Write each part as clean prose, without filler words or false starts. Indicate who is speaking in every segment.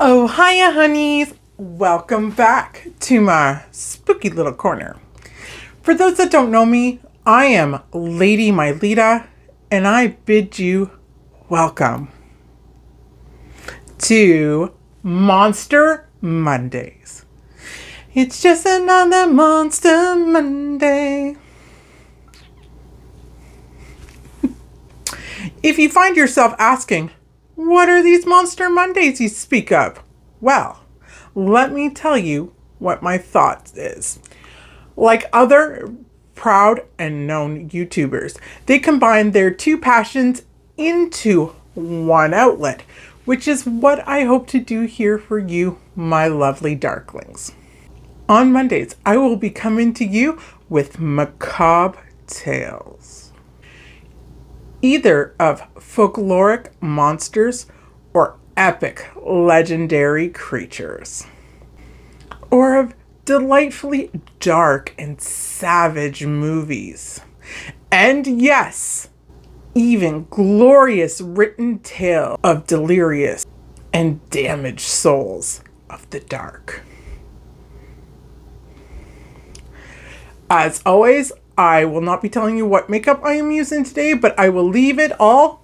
Speaker 1: Oh, hiya, honeys. Welcome back to my spooky little corner. For those that don't know me, I am Lady Mylita, and I bid you welcome to Monster Mondays. It's just another Monster Monday. If you find yourself asking, what are these Monster Mondays you speak of? Well, let me tell you what my thoughts is. Like other proud and known YouTubers, they combine their two passions into one outlet, which is what I hope to do here for you, my lovely darklings. On Mondays, I will be coming to you with macabre tales, either of folkloric monsters or epic legendary creatures, or of delightfully dark and savage movies, and yes, even glorious written tale of delirious and damaged souls of the dark. As always, I will not be telling you what makeup I am using today, but I will leave it all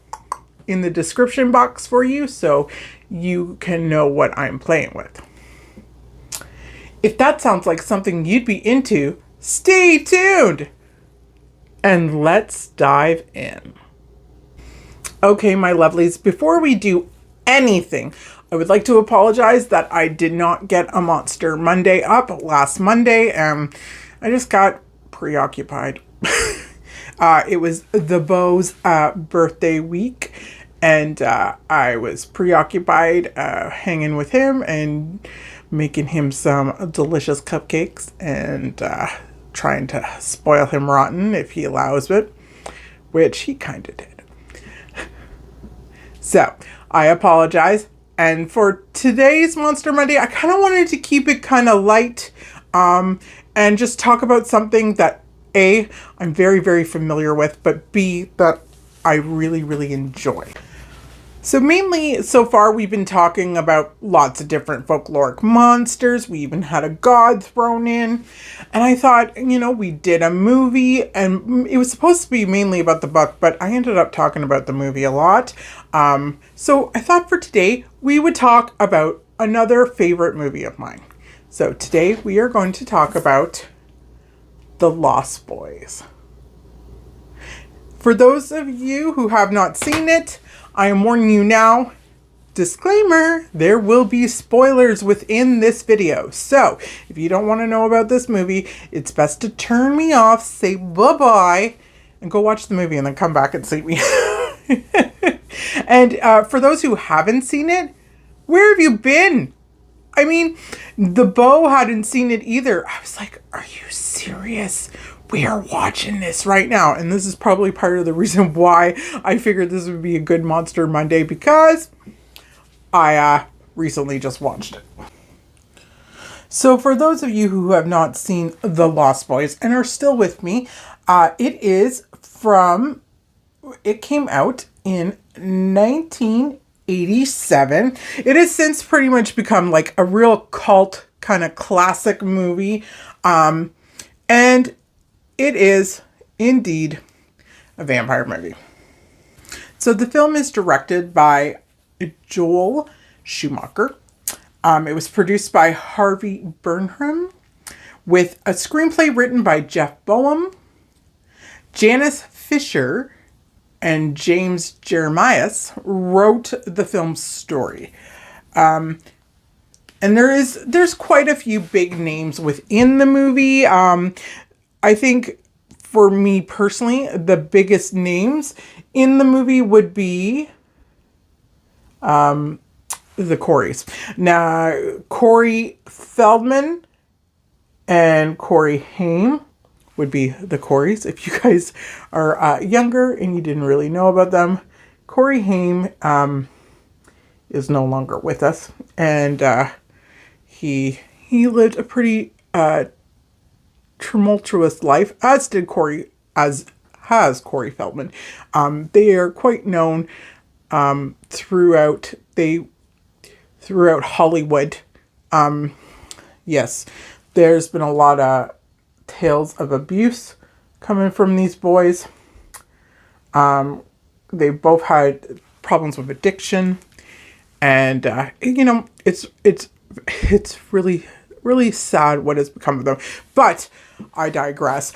Speaker 1: in the description box for you so you can know what I'm playing with. If that sounds like something you'd be into, stay tuned and let's dive in. Okay, my lovelies, before we do anything, I would like to apologize that I did not get a Monster Monday up last Monday. I just got preoccupied. It was the beau's birthday week, and I was preoccupied hanging with him and making him some delicious cupcakes and trying to spoil him rotten if he allows it, which he kind of did. So I apologize. And for today's Monster Monday, I kind of wanted to keep it kind of light and just talk about something that A, I'm very, very familiar with, but B, that I really, really enjoy. So mainly, so far, we've been talking about lots of different folkloric monsters. We even had a god thrown in. And I thought, you know, we did a movie, and it was supposed to be mainly about the book, but I ended up talking about the movie a lot. So I thought for today, we would talk about another favorite movie of mine. So today, we are going to talk about The Lost Boys. For those of you who have not seen it, I am warning you now, disclaimer, there will be spoilers within this video. So, if you don't want to know about this movie, it's best to turn me off, say bye-bye, and go watch the movie and then come back and see me. And for those who haven't seen it, where have you been? I mean, the beau hadn't seen it either. I was like, are you serious? We are watching this right now. And this is probably part of the reason why I figured this would be a good Monster Monday, because I recently just watched it. So for those of you who have not seen The Lost Boys and are still with me, it came out in 1987. It has since pretty much become like a real cult kind of classic movie. And it is indeed a vampire movie. So the film is directed by Joel Schumacher. It was produced by Harvey Burnham, with a screenplay written by Jeff Boehm, Janice Fisher, and James Jeremias wrote the film's story. And there's quite a few big names within the movie. I think for me personally, the biggest names in the movie would be the Coreys. Now, Corey Feldman and Corey Haim would be the Coreys. If you guys are younger and you didn't really know about them, Corey Haim is no longer with us, and he lived a pretty tumultuous life, as did Corey, as has Corey Feldman. They are quite known throughout throughout Hollywood. Yes, there's been a lot of tales of abuse coming from these boys. They both had problems with addiction, and you know, it's really, really sad what has become of them. But I digress.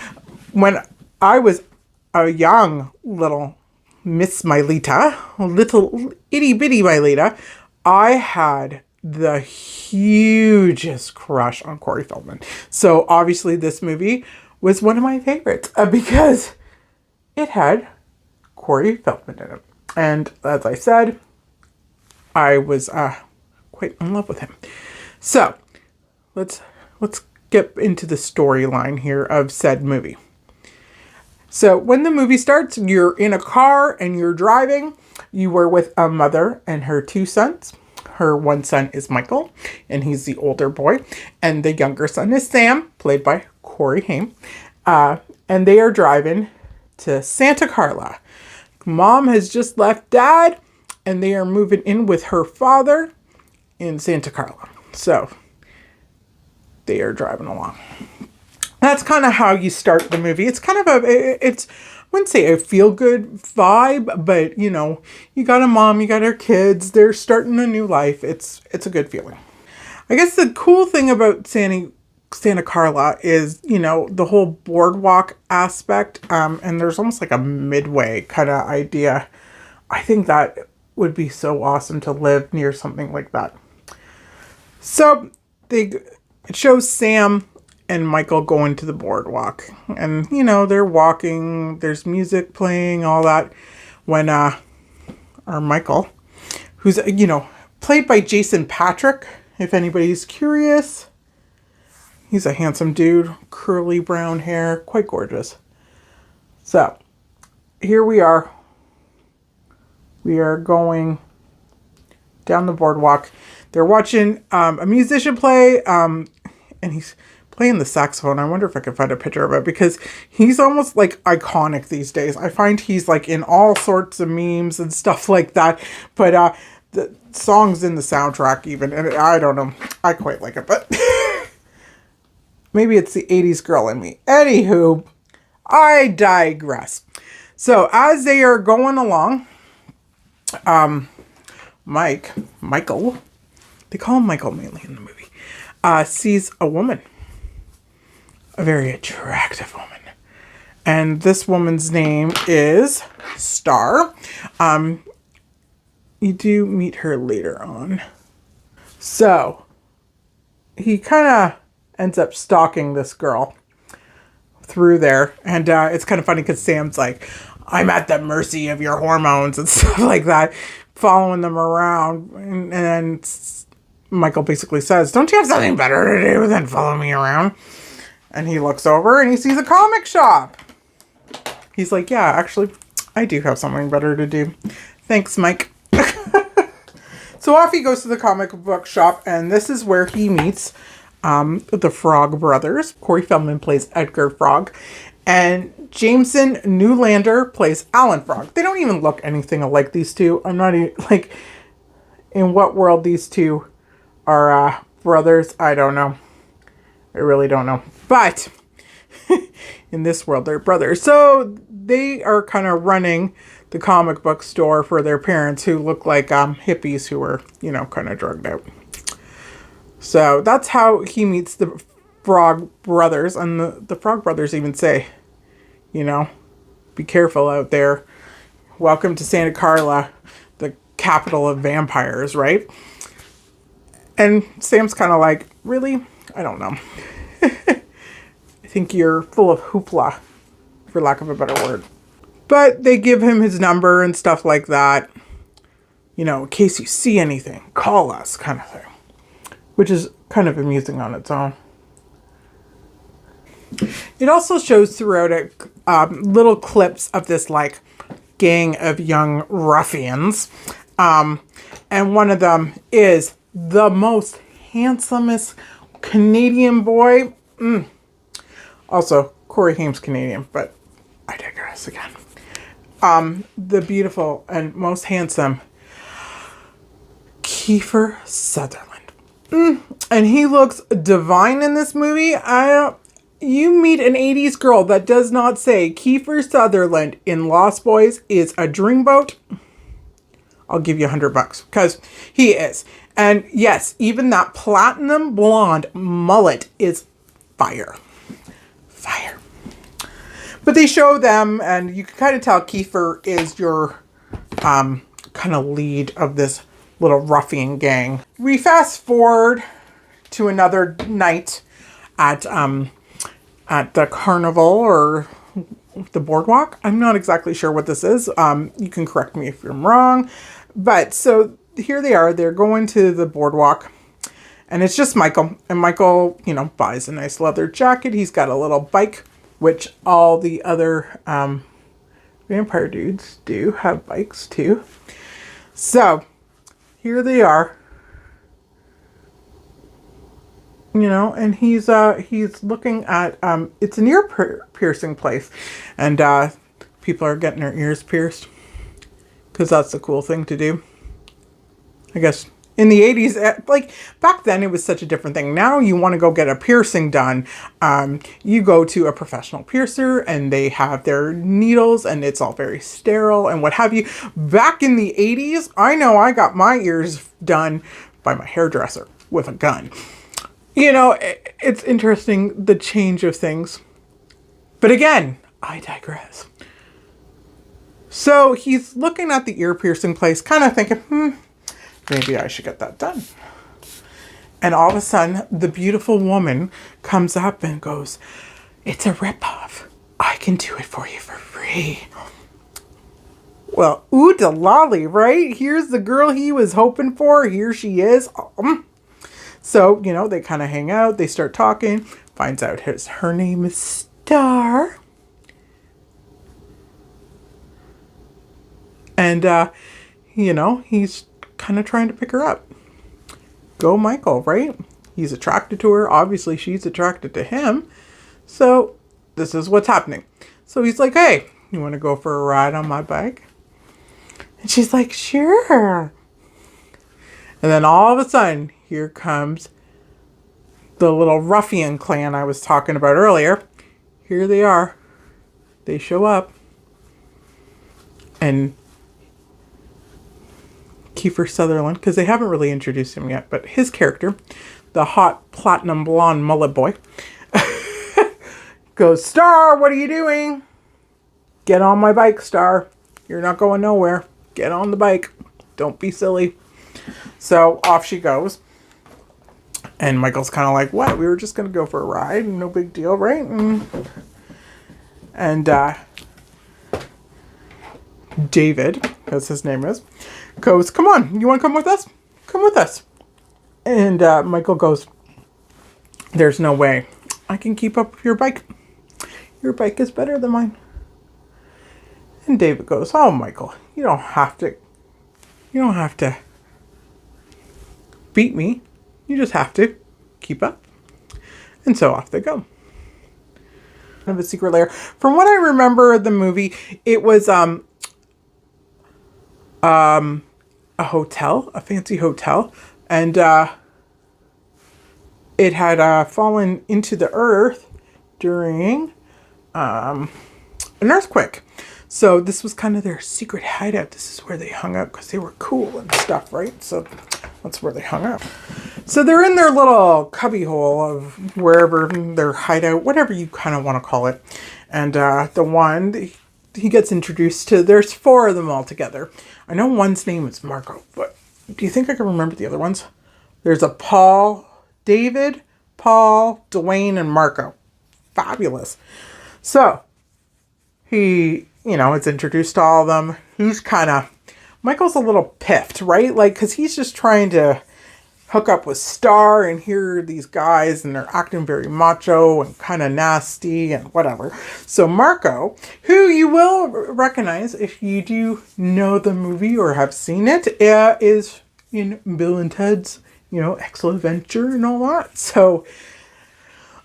Speaker 1: When I was a young little Miss Myleta, little itty bitty Myleta, I had the hugest crush on Corey Feldman. So obviously this movie was one of my favorites because it had Corey Feldman in it. And as I said, I was quite in love with him. So let's get into the storyline here of said movie. So when the movie starts, you're in a car and you're driving. You were with a mother and her two sons. Her one son is Michael, and he's the older boy. And the younger son is Sam, played by Corey Haim. And they are driving to Santa Carla. Mom has just left Dad, and they are moving in with her father in Santa Carla. So they are driving along. That's kind of how you start the movie. It's kind of I wouldn't say a feel-good vibe, but, you know, you got a mom, you got her kids, they're starting a new life. It's a good feeling. I guess the cool thing about Santa Carla is, you know, the whole boardwalk aspect, and there's almost like a midway kind of idea. I think that would be so awesome to live near something like that. So it shows Sam and Michael going to the boardwalk, and you know, they're walking, there's music playing, all that, when our Michael, who's, you know, played by Jason Patrick, if anybody's curious. He's a handsome dude, curly brown hair, quite gorgeous. So here we are going down the boardwalk. They're watching a musician play, and he's playing the saxophone. I wonder if I can find a picture of it, because he's almost like iconic these days. I find he's like in all sorts of memes and stuff like that. But the songs in the soundtrack even, and I don't know, I quite like it, but maybe it's the 80s girl in me. Anywho, I digress. So as they are going along, Michael, they call him Michael mainly in the movie, sees a woman. A very attractive woman. And this woman's name is Star. You do meet her later on. So he kind of ends up stalking this girl through there. And it's kind of funny because Sam's like, I'm at the mercy of your hormones and stuff like that, following them around. And then Michael basically says, don't you have something better to do than follow me around? And he looks over and he sees a comic shop. He's like, yeah, actually, I do have something better to do. Thanks, Mike. So off he goes to the comic book shop, and this is where he meets the Frog Brothers. Corey Feldman plays Edgar Frog, and Jameson Newlander plays Alan Frog. They don't even look anything alike, these two. I'm not even, like, in what world these two are brothers, I don't know. I really don't know. But in this world, they're brothers. So they are kind of running the comic book store for their parents, who look like hippies who are, you know, kind of drugged out. So that's how he meets the Frog Brothers. And the Frog Brothers even say, you know, be careful out there. Welcome to Santa Carla, the capital of vampires, right? And Sam's kind of like, really? I don't know. I think you're full of hoopla, for lack of a better word. But they give him his number and stuff like that. You know, in case you see anything, call us, kind of thing. Which is kind of amusing on its own. It also shows throughout it little clips of this, like, gang of young ruffians. And one of them is the most handsomest Canadian boy. Also, Corey Haim's Canadian, but I digress again. The beautiful and most handsome Kiefer Sutherland. And he looks divine in this movie. You meet an 80s girl that does not say Kiefer Sutherland in Lost Boys is a dreamboat, I'll give you $100 because he is. And yes, even that platinum blonde mullet is fire. Fire. But they show them, and you can kind of tell Kiefer is your kind of lead of this little ruffian gang. We fast forward to another night at the carnival or the boardwalk. I'm not exactly sure what this is. You can correct me if I'm wrong. But so here they are. They're going to the boardwalk. And it's just Michael. And Michael, you know, buys a nice leather jacket. He's got a little bike, which all the other vampire dudes do have bikes too. So here they are. You know, and he's looking at, it's an ear piercing place. And people are getting their ears pierced. Because that's the cool thing to do. I guess in the 80s, like back then it was such a different thing. Now you want to go get a piercing done. You go to a professional piercer and they have their needles and it's all very sterile and what have you. Back in the 80s, I know I got my ears done by my hairdresser with a gun. You know, it's interesting the change of things. But again, I digress. So he's looking at the ear piercing place, kind of thinking, maybe I should get that done. And all of a sudden, the beautiful woman comes up and goes, it's a ripoff. I can do it for you for free. Well, ooh da lolly, right? Here's the girl he was hoping for. Here she is. So, you know, they kind of hang out. They start talking. Finds out her name is Star. And, you know, he's kind of trying to pick her up. Go Michael, right? He's attracted to her. Obviously, she's attracted to him. So, this is what's happening. So, he's like, hey, you want to go for a ride on my bike? And she's like, sure. And then all of a sudden, here comes the little ruffian clan I was talking about earlier. Here they are. They show up. And Kiefer Sutherland, because they haven't really introduced him yet, but his character, the hot platinum blonde mullet boy, goes, Star, what are you doing? Get on my bike, Star. You're not going nowhere. Get on the bike. Don't be silly. So off she goes. And Michael's kind of like, what? We were just going to go for a ride. No big deal, right? And David, as his name is, goes, come on, you want to come with us? Come with us. And Michael goes, there's no way I can keep up with your bike. Your bike is better than mine. And David goes, oh, Michael, you don't have to beat me. You just have to keep up. And so off they go. Of a secret lair. From what I remember of the movie, it was a hotel, a fancy hotel, and it had fallen into the earth during an earthquake. So this was kind of their secret hideout. This is where they hung out because they were cool and stuff, right? So that's where they hung out. So they're in their little cubbyhole of wherever their hideout, whatever you kind of want to call it. And the one he gets introduced to, there's 4 of them all together. I know one's name is Marco, but do you think I can remember the other ones? There's a Paul, David, Paul, Dwayne, and Marco. Fabulous. So he, you know, is introduced to all of them. He's kind of, Michael's a little piffed, right? Like, because he's just trying to hook up with Star, and here are these guys, and they're acting very macho and kind of nasty and whatever. So Marco, who you will recognize if you do know the movie or have seen it, is in Bill and Ted's, you know, Excellent Adventure and all that. So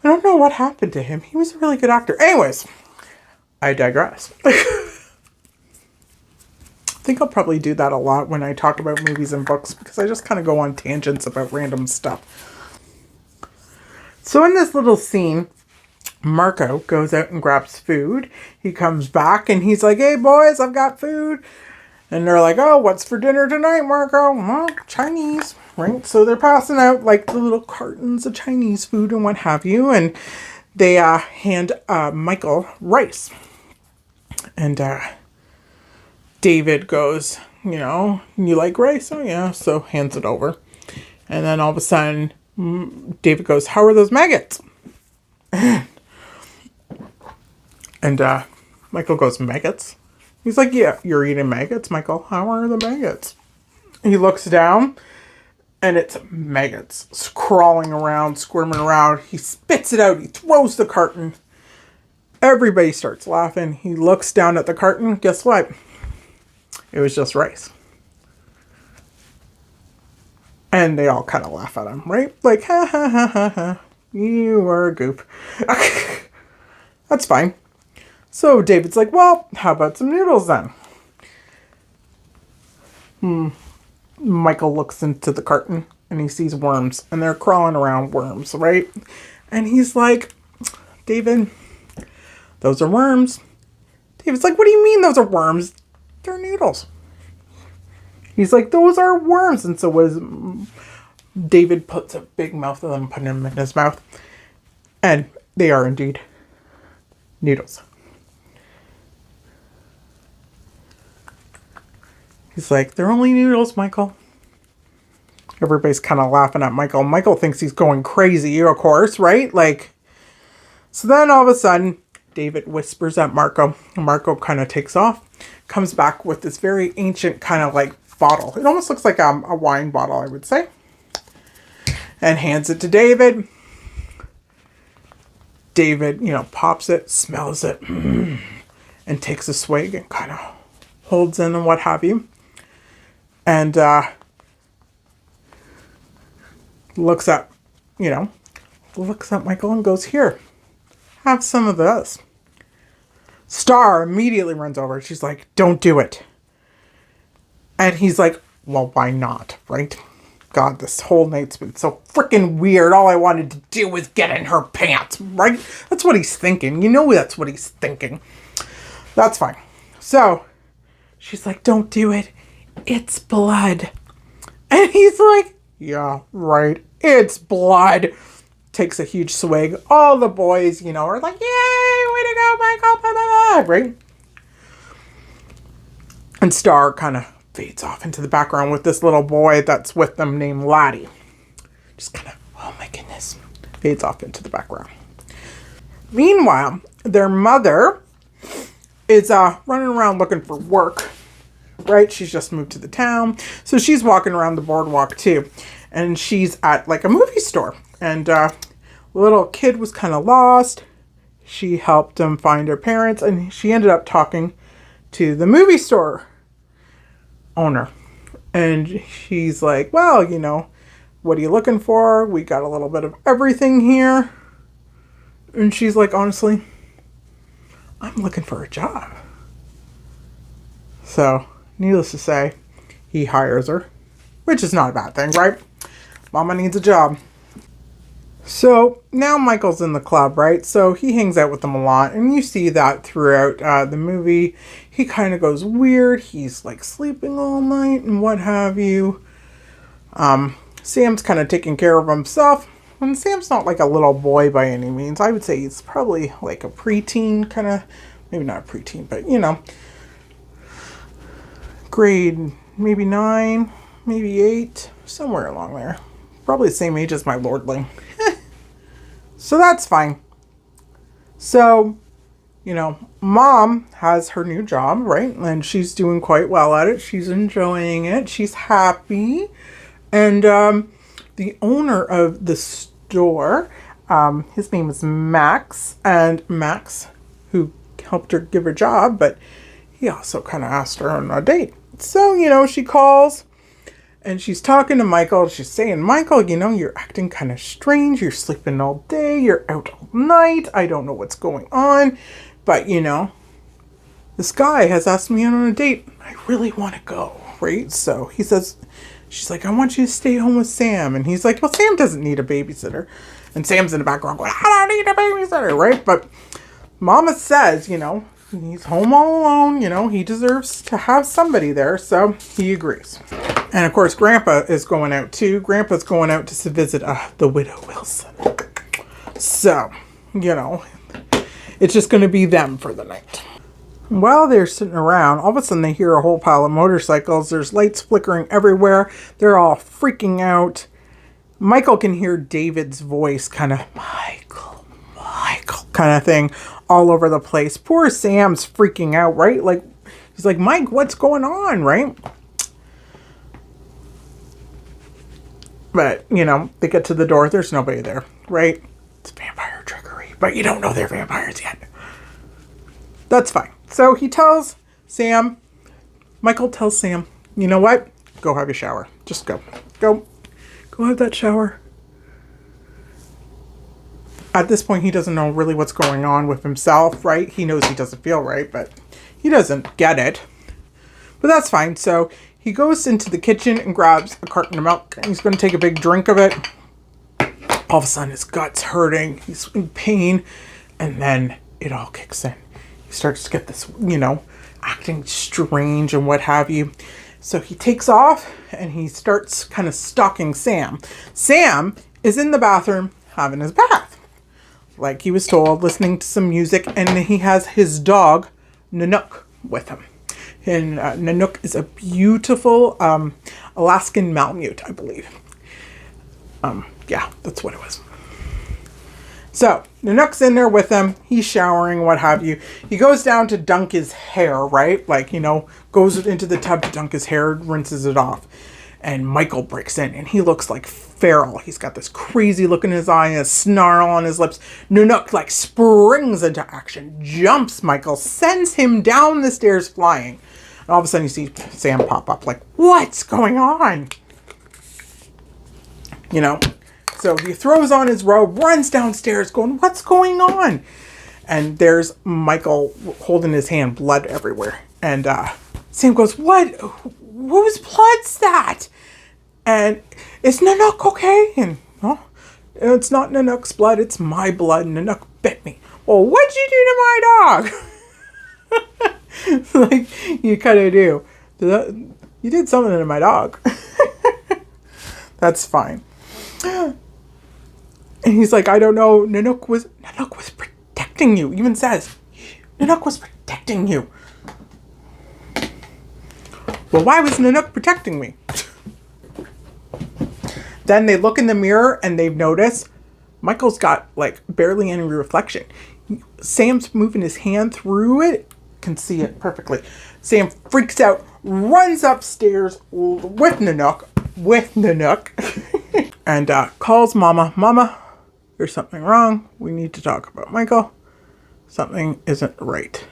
Speaker 1: I don't know what happened to him. He was a really good actor. Anyways, I digress. think I'll probably do that a lot when I talk about movies and books because I just kind of go on tangents about random stuff. So in this little scene, Marco goes out and grabs food. He comes back and he's like, hey boys, I've got food. And they're like, oh, what's for dinner tonight, Marco? Well, Chinese, right? So they're passing out like the little cartons of Chinese food and what have you. And they hand Michael rice. And David goes, you know, you like rice? Oh, yeah. So hands it over. And then all of a sudden, David goes, how are those maggots? And Michael goes, maggots? He's like, yeah, you're eating maggots, Michael. How are the maggots? He looks down, and it's maggots crawling around, squirming around. He spits it out. He throws the carton. Everybody starts laughing. He looks down at the carton. Guess what? It was just rice. And they all kind of laugh at him, right? Like, ha, ha, ha, ha, ha. You are a goop. That's fine. So David's like, well, how about some noodles then? Michael looks into the carton and he sees worms and they're crawling around worms, right? And he's like, David, those are worms. David's like, what do you mean those are worms? They're noodles. He's like, those are worms. And so David puts a big mouth of them, putting them in his mouth. And they are indeed noodles. He's like, they're only noodles, Michael. Everybody's kind of laughing at Michael. Michael thinks he's going crazy, of course, right? Like, so then all of a sudden, David whispers at Marco. Marco kind of takes off, comes back with this very ancient kind of like bottle. It almost looks like a wine bottle, I would say. And hands it to David. David, you know, pops it, smells it, and takes a swig and kind of holds in and what have you. And looks at Michael and goes, here, have some of this. Star immediately runs over. She's like, don't do it. And he's like, well, why not, right? God, this whole night's been so freaking weird. All I wanted to do was get in her pants, right? That's what he's thinking. You know that's what he's thinking. That's fine. So she's like, don't do it. It's blood. And he's like, yeah, right. It's blood. Takes a huge swig. All the boys, you know, are like, yay, way to go, Michael, blah, blah, blah, right? And Star kind of fades off into the background with this little boy that's with them named Laddie. Just kind of, oh my goodness, fades off into the background. Meanwhile, their mother is running around looking for work, right? She's just moved to the town. So she's walking around the boardwalk too. And she's at like a movie store. And the little kid was kind of lost. She helped him find her parents. And she ended up talking to the movie store owner. And she's like, well, you know, what are you looking for? We got a little bit of everything here. And she's like, honestly, I'm looking for a job. So, needless to say, he hires her, which is not a bad thing, right? Mama needs a job. So, now Michael's in the club, right? So, he hangs out with them a lot. And you see that throughout the movie. He kind of goes weird. He's like sleeping all night and what have you. Sam's kind of taking care of himself. And Sam's not like a little boy by any means. I would say he's probably like a preteen kind of, maybe not a preteen, but you know, grade maybe 9, maybe 8, somewhere along there. Probably the same age as my lordling. So that's fine. So, you know, Mom has her new job, right? And she's doing quite well at it. She's enjoying it. She's happy. And the owner of the store, his name is Max. And Max, who helped her give her job, but he also kind of asked her on a date. So, you know, she calls and she's talking to Michael. She's saying, Michael, you know, you're acting kind of strange. You're sleeping all day. You're out all night. I don't know what's going on. But, you know, this guy has asked me out on a date. I really want to go, right? So he says, she's like, I want you to stay home with Sam. And he's like, well, Sam doesn't need a babysitter. And Sam's in the background going, I don't need a babysitter, right? But Mama says, you know, he's home all alone, you know, he deserves to have somebody there. So he agrees. And of course, Grandpa is going out too. Grandpa's going out to visit the widow Wilson. So, you know, it's just going to be them for the night. While they're sitting around, all of a sudden they hear a whole pile of motorcycles. There's lights flickering everywhere. They're all freaking out. Michael can hear David's voice, kind of, Michael, kind of thing, all over the place. Poor Sam's freaking out, right? Like, he's like, Mike, what's going on, right? But, you know, they get to the door. There's nobody there, right? It's vampire trickery, but you don't know they're vampires yet. That's fine. So he tells Sam, Michael tells Sam, you know what? Go have your shower. Just go. Go have that shower. At this point, he doesn't know really what's going on with himself, right? He knows he doesn't feel right, but he doesn't get it. But that's fine. So he goes into the kitchen and grabs a carton of milk. And he's going to take a big drink of it. All of a sudden, his gut's hurting. He's in pain. And then it all kicks in. He starts to get this, you know, acting strange and what have you. So he takes off and he starts kind of stalking Sam. Sam is in the bathroom having his bath, like he was told, listening to some music, and he has his dog, Nanook, with him. And Nanook is a beautiful Alaskan Malamute, I believe. Yeah, that's what it was. So, Nanook's in there with him. He's showering, what have you. He goes down to dunk his hair, right? Like, you know, goes into the tub to dunk his hair, rinses it off. And Michael breaks in, and he looks like feral. He's got this crazy look in his eye and a snarl on his lips. Nanook, like, springs into action, jumps Michael, sends him down the stairs flying. And all of a sudden, you see Sam pop up, like, what's going on? You know? So he throws on his robe, runs downstairs going, what's going on? And there's Michael holding his hand, blood everywhere. And Sam goes, what? Whose blood's that? And is Nanook okay? And oh, it's not Nanook's blood, it's my blood. Nanook bit me. Well, what'd you do to my dog? Like, you kind of do. You did something to my dog. That's fine. And he's like, I don't know. Nanook was protecting you. Even says, Nanook was protecting you. Well, why was Nanook protecting me? Then they look in the mirror and they've noticed Michael's got like barely any reflection. Sam's moving his hand through it. Can see it perfectly. Sam freaks out, runs upstairs with Nanook, and calls Mama. Mama, there's something wrong. We need to talk about Michael. Something isn't right.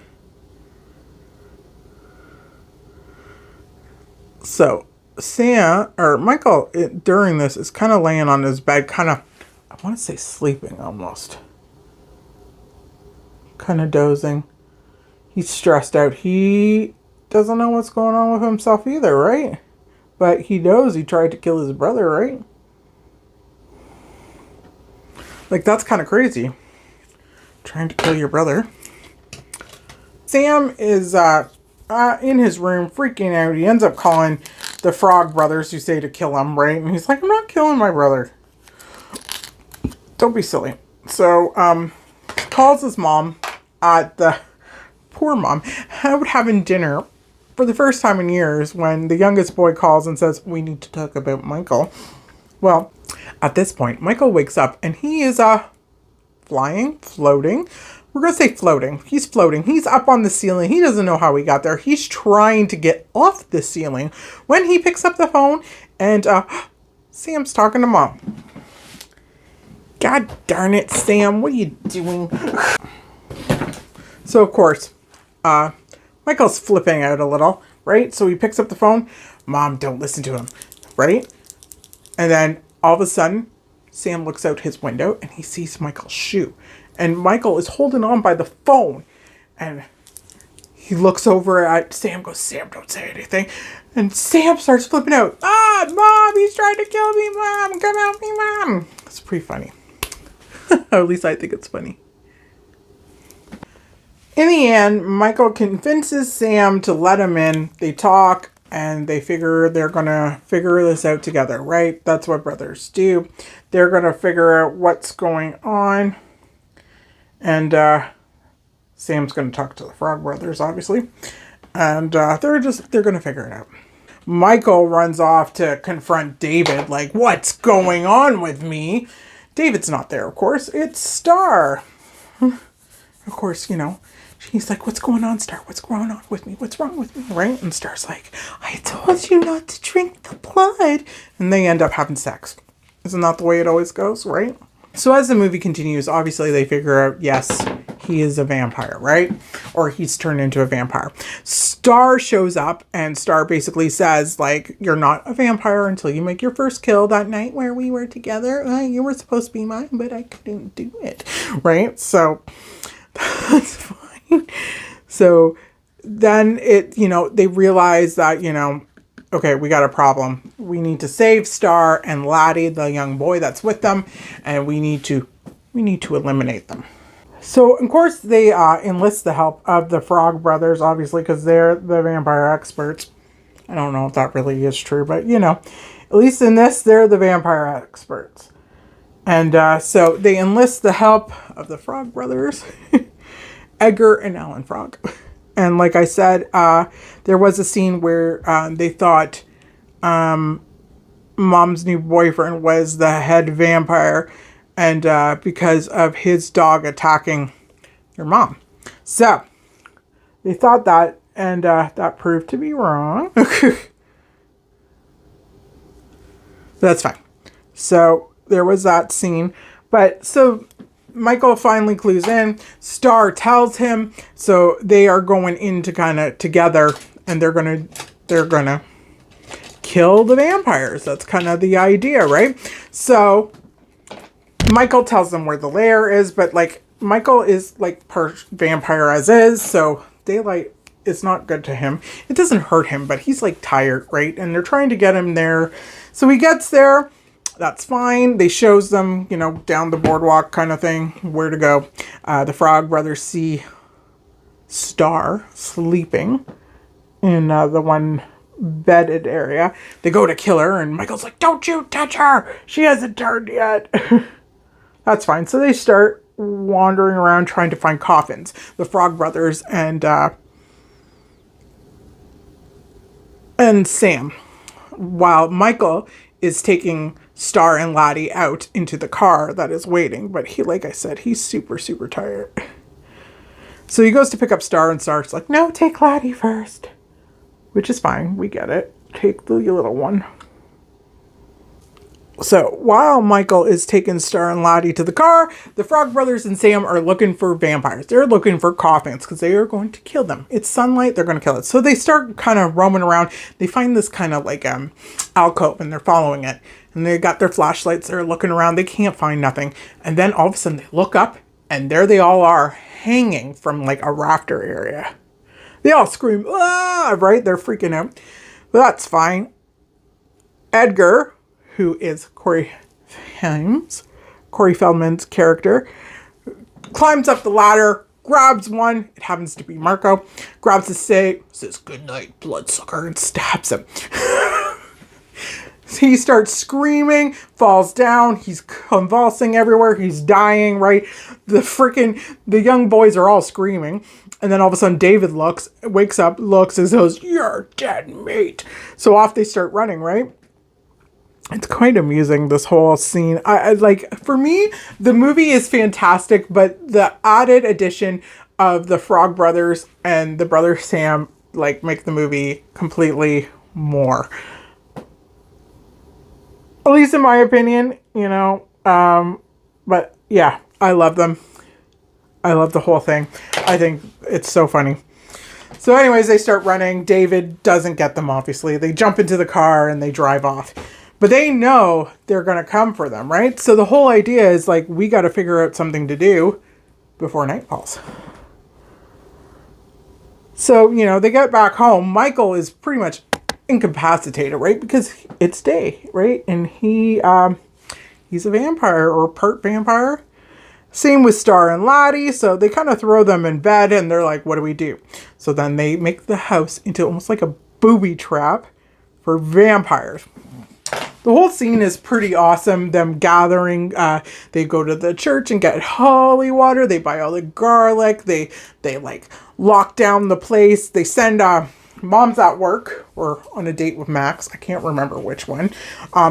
Speaker 1: So Michael, during this, is kind of laying on his bed, kind of, I want to say sleeping almost. Kind of dozing. He's stressed out. He doesn't know what's going on with himself either, right? But he knows he tried to kill his brother, right? Like, that's kind of crazy. Trying to kill your brother. Sam is in his room freaking out. He ends up calling the Frog Brothers, who say to kill him, right? And he's like, I'm not killing my brother. Don't be silly. So, calls his mom, the poor mom, out having dinner for the first time in years, when the youngest boy calls and says, we need to talk about Michael. Well, at this point, Michael wakes up and he is floating. We're going to say floating. He's floating. He's up on the ceiling. He doesn't know how he got there. He's trying to get off the ceiling when he picks up the phone and Sam's talking to Mom. God darn it, Sam. What are you doing? So, of course, Michael's flipping out a little, right? So he picks up the phone. Mom, don't listen to him, right? And then all of a sudden, Sam looks out his window and he sees Michael's shoe. And Michael is holding on by the phone. And he looks over at Sam, goes, Sam, don't say anything. And Sam starts flipping out. Ah, Mom, he's trying to kill me, Mom. Come help me, Mom. It's pretty funny. At least I think it's funny. In the end, Michael convinces Sam to let him in. They talk and they figure they're going to figure this out together, right? That's what brothers do. They're going to figure out what's going on. And Sam's going to talk to the Frog Brothers, obviously. And they're going to figure it out. Michael runs off to confront David, like, what's going on with me? David's not there, of course. It's Star. Of course, you know, she's like, what's going on, Star? What's going on with me? What's wrong with me, right? And Star's like, I told you not to drink the blood. And they end up having sex. Isn't that the way it always goes, right? So as the movie continues, obviously they figure out, yes, he is a vampire, right? Or he's turned into a vampire. Star shows up and Star basically says, like, you're not a vampire until you make your first kill that night where we were together. You were supposed to be mine, but I couldn't do it, right? So that's fine. So then they realize that, okay, we got a problem. We need to save Star and Laddie, the young boy that's with them, and we need to eliminate them. So, of course, they enlist the help of the Frog Brothers, obviously, because they're the vampire experts. I don't know if that really is true, but, at least in this, they're the vampire experts. And so they enlist the help of the Frog Brothers, Edgar and Alan Frog. And like I said, there was a scene where they thought Mom's new boyfriend was the head vampire, and because of his dog attacking your mom. So they thought that, and that proved to be wrong. That's fine. So there was that scene. But so Michael finally clues in. Star tells him. So they are going into kind of together, and they're gonna kill the vampires. That's kind of the idea, right? So Michael tells them where the lair is, but like Michael is like part vampire as is, so daylight is not good to him. It doesn't hurt him, but he's like tired, right? And they're trying to get him there. So he gets there. That's fine. They shows them, down the boardwalk kind of thing, where to go. The Frog Brothers see Star sleeping in the one bedded area. They go to kill her, and Michael's like, don't you touch her. She hasn't turned yet. That's fine. So they start wandering around trying to find coffins. The Frog Brothers and Sam. While Michael is taking Star and Laddie out into the car that is waiting. But he, like I said, he's super, super tired. So he goes to pick up Star, and Star's like, no, take Laddie first. Which is fine. We get it. Take the little one. So while Michael is taking Star and Laddie to the car, the Frog Brothers and Sam are looking for vampires. They're looking for coffins because they are going to kill them. It's sunlight. They're going to kill it. So they start kind of roaming around. They find this kind of like alcove, and they're following it. And they got their flashlights. They're looking around. They can't find nothing. And then all of a sudden they look up, and there they all are hanging from like a rafter area. They all scream, ah, right? They're freaking out. But that's fine. Edgar, who is Corey Feldman's character, climbs up the ladder, grabs one. It happens to be Marco. Grabs the safe, says, good night, bloodsucker, and stabs him. He starts screaming, falls down. He's convulsing everywhere. He's dying, right? The young boys are all screaming. And then all of a sudden David wakes up, looks, and goes, you're dead, mate. So off they start running, right? It's quite amusing, this whole scene. I like, for me, the movie is fantastic, but the added addition of the Frog Brothers and the brother Sam, like, make the movie completely more. At least in my opinion, but yeah, I love them. I love the whole thing. I think it's so funny. So anyways, they start running. David doesn't get them, obviously. They jump into the car and they drive off. But they know they're going to come for them, right? So the whole idea is like, we got to figure out something to do before night falls. So, you know, they get back home. Michael is pretty much incapacitated, right? Because it's day, right? And he's a vampire or part vampire. Same with Star and Lottie. So they kind of throw them in bed and they're like, what do we do? So then they make the house into almost like a booby trap for vampires. The whole scene is pretty awesome. Them gathering, they go to the church and get holy water. They buy all the garlic. They like lock down the place. They send, mom's at work or on a date with Max. I can't remember which one.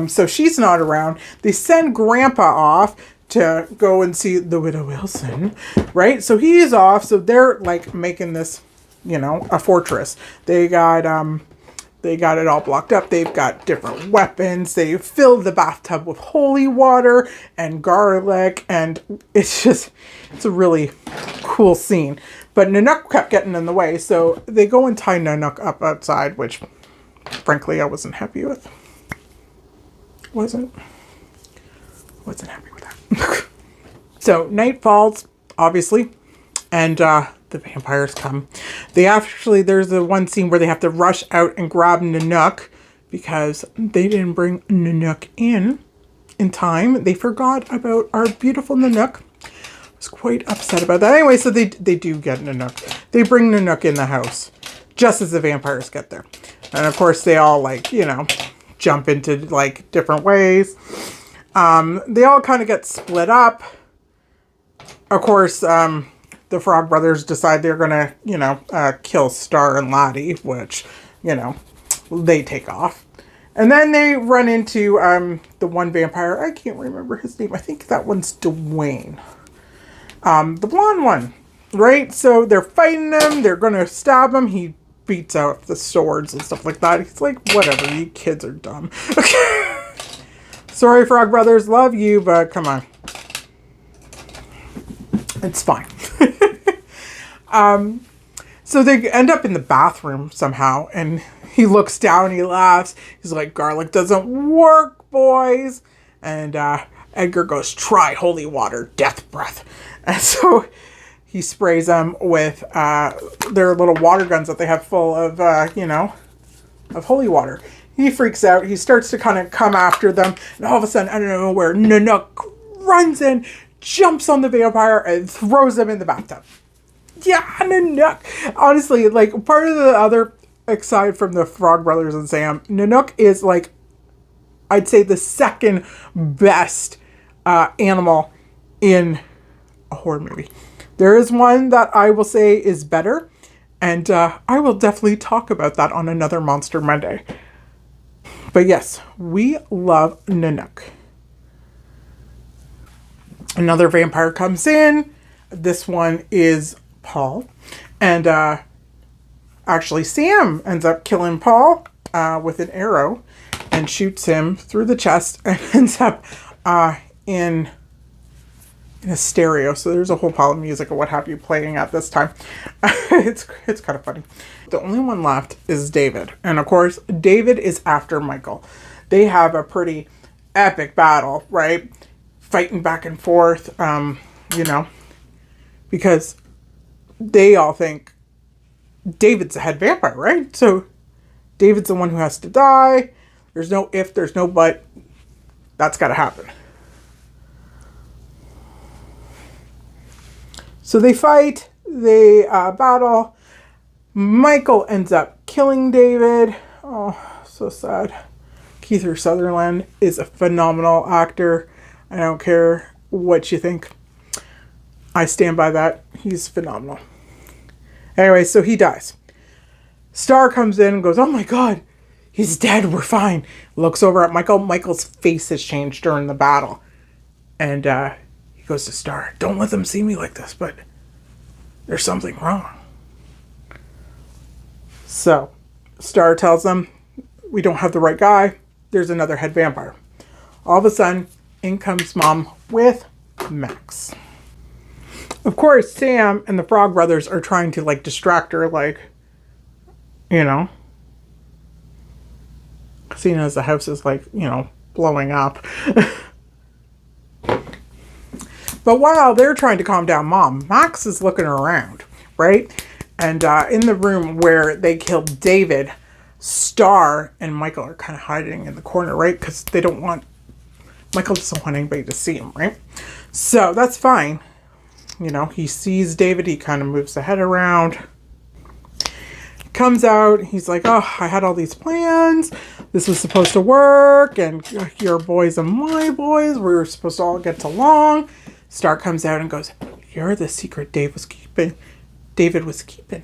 Speaker 1: So she's not around. They send Grandpa off to go and see the Widow Wilson, right? So he's off. So they're like making this, you know, a fortress. They got it all blocked up. They've got different weapons. They filled the bathtub with holy water and garlic. And it's a really cool scene. But Nanook kept getting in the way. So they go and tie Nanook up outside, which frankly, I wasn't happy with. Wasn't happy with that. So night falls, obviously. And, the vampires come. There's the one scene where they have to rush out and grab Nanook because they didn't bring Nanook in time. They forgot about our beautiful Nanook. I was quite upset about that. Anyway, so they do get Nanook. They bring Nanook in the house just as the vampires get there. And of course they all like, you know, jump into like different ways. They all kind of get split up. Of course, the Frog Brothers decide they're going to, you know, kill Star and Lottie, which, you know, they take off. And then they run into the one vampire. I can't remember his name. I think that one's Dwayne. The blonde one, right? So they're fighting him. They're going to stab him. He beats out the swords and stuff like that. He's like, whatever, you kids are dumb. Sorry, Frog Brothers. Love you, but come on. It's fine. So they end up in the bathroom somehow, and he looks down, he laughs. He's like, garlic doesn't work, boys. And Edgar goes, try holy water, death breath. And so he sprays them with their little water guns that they have full of, you know, of holy water. He freaks out. He starts to kind of come after them. And all of a sudden, I don't know where, Nanook runs in, jumps on the vampire, and throws him in the bathtub. Yeah, Nanook. Honestly, like, part of the other, aside from the Frog Brothers and Sam, Nanook is, like, I'd say the second best animal in a horror movie. There is one that I will say is better, and I will definitely talk about that on another Monster Monday. But yes, we love Nanook. Another vampire comes in. This one is Paul. And actually Sam ends up killing Paul with an arrow and shoots him through the chest and ends up in a stereo. So there's a whole pile of music or what have you playing at this time. It's kind of funny. The only one left is David. And of course, David is after Michael. They have a pretty epic battle, right? Fighting back and forth, you know, because they all think David's the head vampire, right? So David's the one who has to die. There's no if, there's no but. That's got to happen. So they fight, they battle. Michael ends up killing David. Oh, so sad. Kiefer Sutherland is a phenomenal actor. I don't care what you think. I stand by that. He's phenomenal. Anyway, so he dies. Star comes in and goes, oh my God, he's dead. We're fine. Looks over at Michael. Michael's face has changed during the battle. And he goes to Star, don't let them see me like this, but there's something wrong. So Star tells them, we don't have the right guy. There's another head vampire. All of a sudden, in comes Mom with Max. Of course, Sam and the Frog Brothers are trying to, like, distract her, like, you know, seeing as the house is, like, you know, blowing up. But while they're trying to calm down Mom, Max is looking around, right? And in the room where they killed David, Star and Michael are kind of hiding in the corner, right? Because they don't want, Michael doesn't want anybody to see him, right? So that's fine. You know, he sees David, he kind of moves the head around. Comes out, he's like, oh, I had all these plans. This was supposed to work, and your boys and my boys, we were supposed to all get along. Star comes out and goes, you're the secret David was keeping.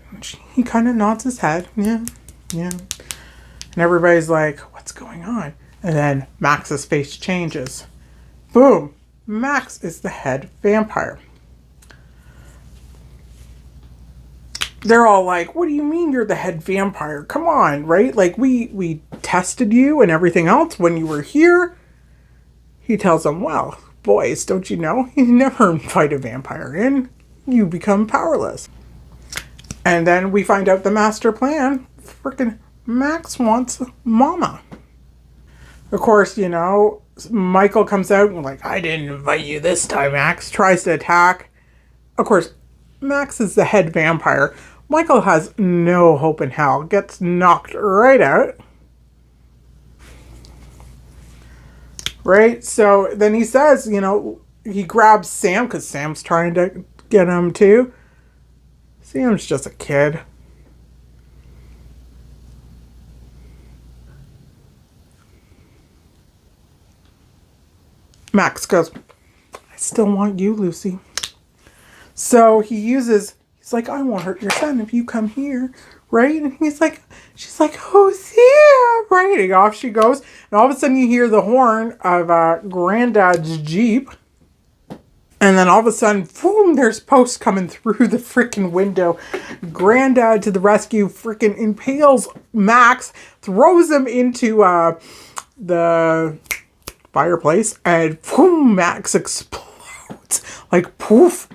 Speaker 1: He kind of nods his head. Yeah. And everybody's like, what's going on? And then Max's face changes. Boom. Max is the head vampire. They're all like, what do you mean you're the head vampire? Come on, right? Like, we tested you and everything else when you were here. He tells them, well, boys, don't you know? You never invite a vampire in. You become powerless. And then we find out the master plan. Frickin' Max wants Mama. Of course, you know, Michael comes out and like, I didn't invite you this time, Max. Tries to attack. Of course, Max is the head vampire. Michael has no hope in hell. Gets knocked right out. Right? So then he says, you know, he grabs Sam because Sam's trying to get him too. Sam's just a kid. Max goes, I still want you, Lucy. So he's like, I won't hurt your son if you come here, right? And she's like, oh, Sam, right? And off she goes. And all of a sudden you hear the horn of Granddad's Jeep. And then all of a sudden, boom, there's posts coming through the freaking window. Granddad to the rescue, freaking impales Max, throws him into the fireplace, and boom, Max explodes. Like, poof.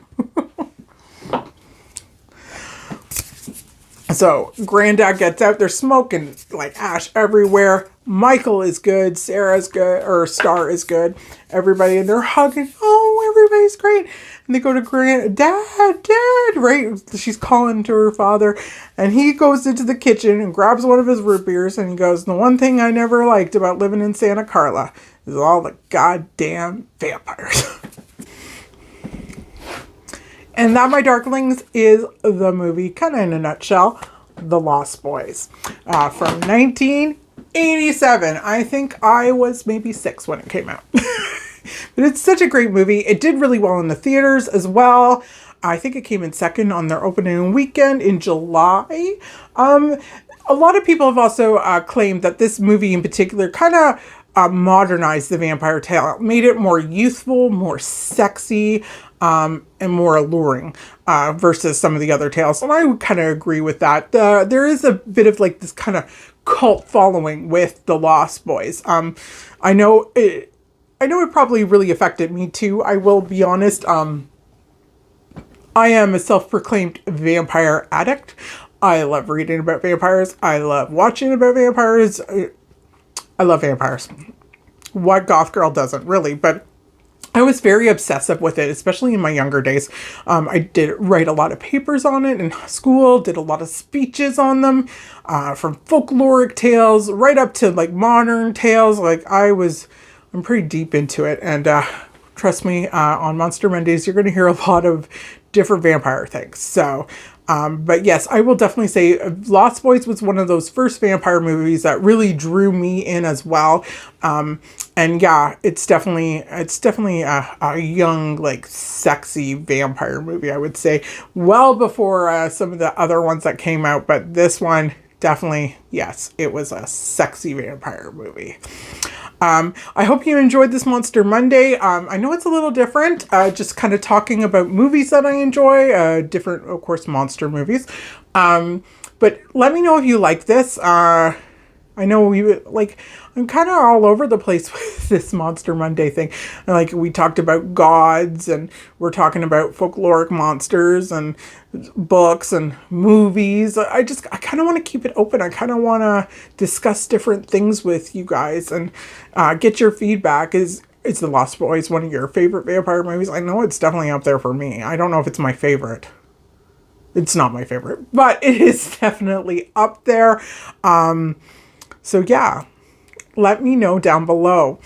Speaker 1: So Granddad gets out, they're smoking like ash everywhere. Michael is good, Sarah's good, or Star is good. Everybody, and they're hugging. Oh, everybody's great. And they go to Dad, right? She's calling to her father. And he goes into the kitchen and grabs one of his root beers and he goes, the one thing I never liked about living in Santa Carla is all the goddamn vampires. And that, my darklings, is the movie, kind of in a nutshell, The Lost Boys, from 1987. I think I was maybe 6 when it came out. But it's such a great movie. It did really well in the theaters as well. I think it came in second on their opening weekend in July. A lot of people have also claimed that this movie in particular kind of modernized the vampire tale, made it more youthful, more sexy, and more alluring versus some of the other tales. And I would kind of agree with that. There is a bit of like this kind of cult following with The Lost Boys. I know it probably really affected me too. I will be honest. I am a self-proclaimed vampire addict. I love reading about vampires. I love watching about vampires. I love vampires. What goth girl doesn't, really? But I was very obsessive with it, especially in my younger days. I did write a lot of papers on it in school, did a lot of speeches on them, from folkloric tales right up to like modern tales. Like I'm pretty deep into it. And trust me, on Monster Mondays, you're going to hear a lot of different vampire things. So, but yes, I will definitely say Lost Boys was one of those first vampire movies that really drew me in as well. And yeah, it's definitely a young, like, sexy vampire movie, I would say. Well before some of the other ones that came out, but this one, definitely, yes, it was a sexy vampire movie. I hope you enjoyed this Monster Monday. I know it's a little different, just kind of talking about movies that I enjoy, different, of course, monster movies. But let me know if you like this. I know I'm kind of all over the place with this Monster Monday thing. Like, we talked about gods, and we're talking about folkloric monsters and books and movies. I kind of want to keep it open. I kind of want to discuss different things with you guys and get your feedback. Is The Lost Boys one of your favorite vampire movies? I know it's definitely up there for me. I don't know if it's my favorite. It's not my favorite, but it is definitely up there. So yeah, let me know down below.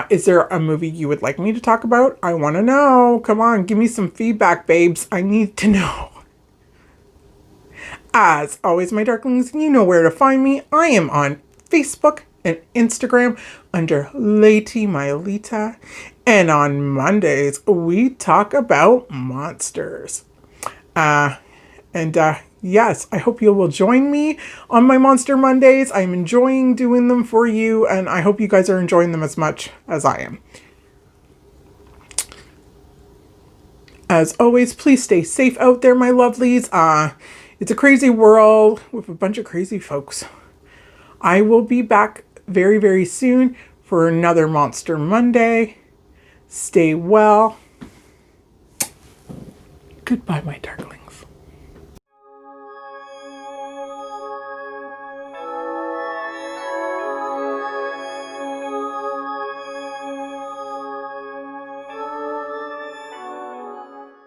Speaker 1: Is there a movie you would like me to talk about? I want to know. Come on, give me some feedback, babes. I need to know. As always, my darklings, you know where to find me. I am on Facebook and Instagram under Lady Mylita. And on Mondays, we talk about monsters. Yes, I hope you will join me on my Monster Mondays. I'm enjoying doing them for you, and I hope you guys are enjoying them as much as I am. As always, please stay safe out there, my lovelies. It's a crazy world with a bunch of crazy folks. I will be back very, very soon for another Monster Monday. Stay well. Goodbye, my darklings.